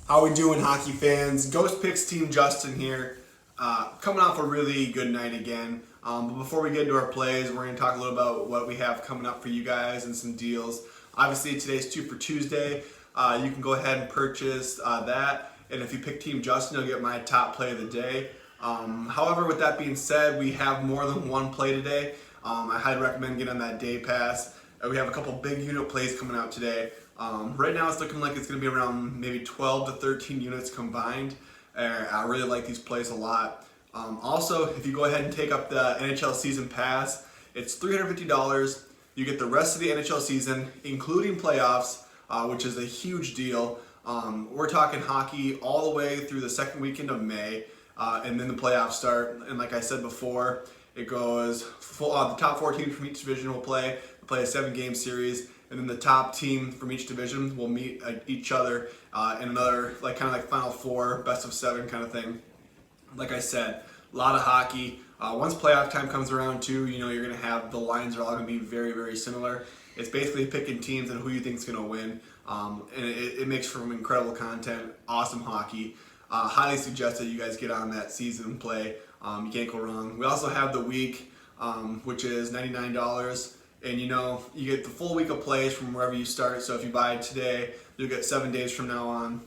How we doing, hockey fans? Ghost Picks Team Justin here. Coming off a really good night again. But before we get into our plays, we're going to talk a little about what we have coming up for you guys and some deals. Obviously, today's 2 for Tuesday. You can go ahead and purchase that. And if you pick Team Justin, you'll get my top play of the day. However, with that being said, we have more than one play today. I highly recommend getting on that day pass. We have a couple big unit plays coming out today. Right now it's looking like it's going to be around maybe 12 to 13 units combined. I really like these plays a lot. Also, if you go ahead and take up the NHL season pass, it's $350. You get the rest of the NHL season, including playoffs, which is a huge deal. We're talking hockey all the way through the second weekend of May, and then the playoffs start. And like I said before, it goes full. The top 4 teams from each division will play a 7-game series. And then the top team from each division will meet each other in another, kind of like Final Four, best of 7 kind of thing. Like I said, a lot of hockey. Once playoff time comes around too, you're going to have the lines are all going to be very, very similar. It's basically picking teams and who you think is going to win. And it makes for some incredible content, awesome hockey. Highly suggest that you guys get on that season play. You can't go wrong. We also have the week, which is $99. And you get the full week of plays from wherever you start. So if you buy today, you'll get 7 days from now on.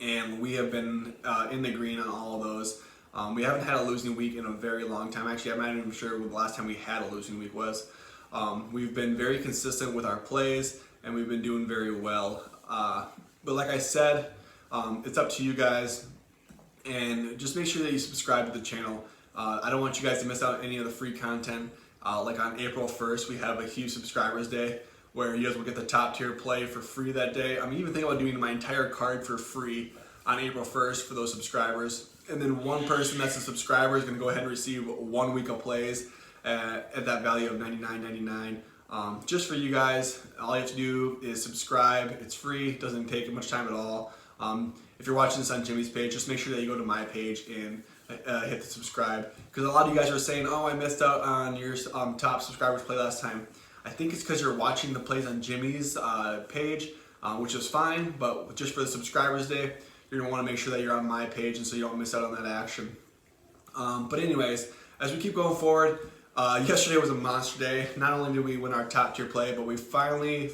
And we have been in the green on all of those. We haven't had a losing week in a very long time. Actually, I'm not even sure when the last time we had a losing week was. We've been very consistent with our plays, and we've been doing very well. But like I said, it's up to you guys. And just make sure that you subscribe to the channel. I don't want you guys to miss out on any of the free content. Like on April 1st, we have a huge subscribers day where you guys will get the top tier play for free that day. I'm even thinking about doing my entire card for free on April 1st for those subscribers. And then one person that's a subscriber is going to go ahead and receive 1 week of plays at that value of $99.99. Just for you guys, all you have to do is subscribe. It's free, doesn't take much time at all. If you're watching this on Jimmy's page, just make sure that you go to my page and hit the subscribe, because a lot of you guys are saying, oh, I missed out on your top subscribers play last time. I think it's because you're watching the plays on Jimmy's page, which is fine, but just for the subscribers day, you're going to want to make sure that you're on my page and so you don't miss out on that action. But anyways, as we keep going forward, yesterday was a monster day. Not only did we win our top tier play, but we finally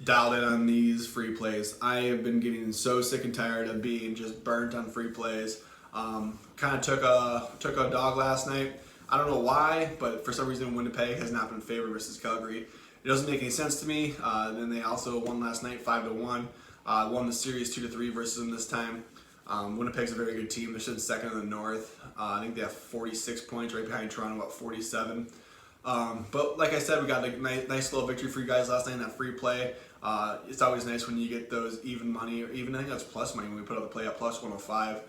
dialed in on these free plays. I have been getting so sick and tired of being just burnt on free plays. Kind of took a dog last night. I don't know why, but for some reason Winnipeg has not been favored versus Calgary. It doesn't make any sense to me. Then they also won last night 5-1. Won the series 2-3 versus them this time. Winnipeg's a very good team. They're sitting second in the North. I think they have 46 points, right behind Toronto, about 47. But like I said, we got a nice little victory for you guys last night in that free play. It's always nice when you get those even money, or even I think that's plus money when we put out the play at plus 105,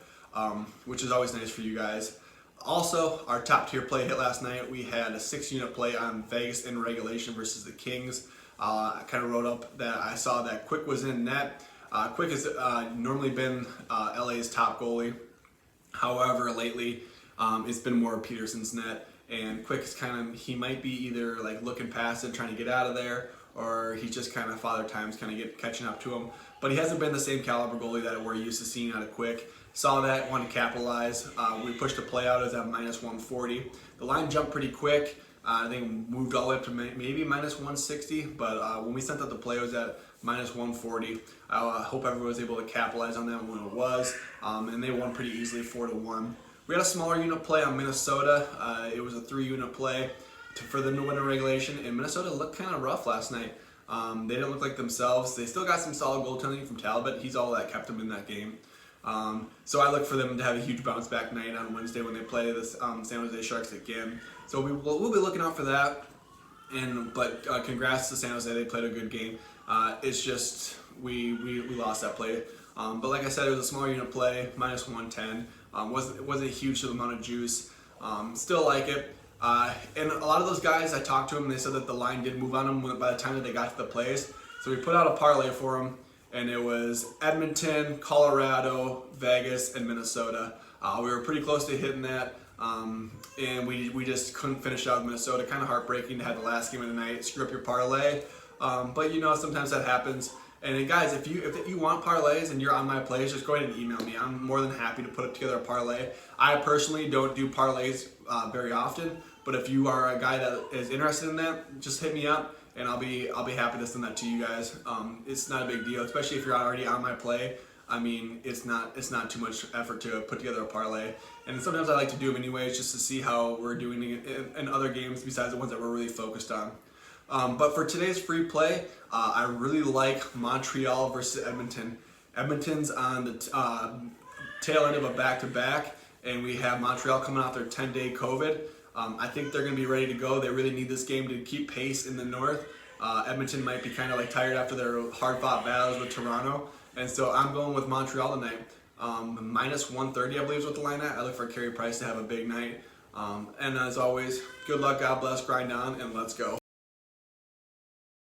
which is always nice for you guys. Also, our top tier play hit last night. We had a 6-unit play on Vegas in regulation versus the Kings. I kind of wrote up that I saw that Quick was in net. Quick has normally been LA's top goalie. However, lately it's been more Peterson's net. And Quick is he might be either like looking past it, trying to get out of there, or he's just kind of Father Time's catching up to him. But he hasn't been the same caliber goalie that we're used to seeing out of Quick. Saw that, wanted to capitalize. We pushed the play out as at minus 140. The line jumped pretty quick. I think moved all the way up to maybe minus 160. But when we sent out the play, it was at minus 140. I hope everyone was able to capitalize on that when it was. And they won pretty easily 4-1. We had a smaller unit play on Minnesota. It was a 3-unit play for the winter regulation, and Minnesota looked kind of rough last night. They didn't look like themselves. They still got some solid goaltending from Talbot. He's all that kept them in that game. So I look for them to have a huge bounce back night on Wednesday when they play the San Jose Sharks again. So we'll be looking out for that. But congrats to San Jose. They played a good game. It's just we lost that play. But like I said, it was a smaller unit play, minus 110. Wasn't a huge amount of juice. Still like it. And a lot of those guys, I talked to them, and they said that the line did move on them by the time that they got to the plays. So we put out a parlay for them, and it was Edmonton, Colorado, Vegas, and Minnesota. We were pretty close to hitting that, and we just couldn't finish out with Minnesota. Kind of heartbreaking to have the last game of the night screw up your parlay. But sometimes that happens. And guys, if you want parlays and you're on my plays, just go ahead and email me. I'm more than happy to put together a parlay. I personally don't do parlays very often, but if you are a guy that is interested in that, just hit me up and I'll be happy to send that to you guys. It's not a big deal, especially if you're already on my play. I mean, it's not too much effort to put together a parlay, and sometimes I like to do them anyways, just to see how we're doing in other games besides the ones that we're really focused on. But for today's free play, I really like Montreal versus Edmonton. Edmonton's on the tail end of a back-to-back, and we have Montreal coming off their 10-day COVID. I think they're going to be ready to go. They really need this game to keep pace in the North. Edmonton might be kind of like tired after their hard-fought battles with Toronto. And so I'm going with Montreal tonight. Minus 130, I believe, is what the line at. I look for Carey Price to have a big night. And as always, good luck, God bless, grind on, and let's go.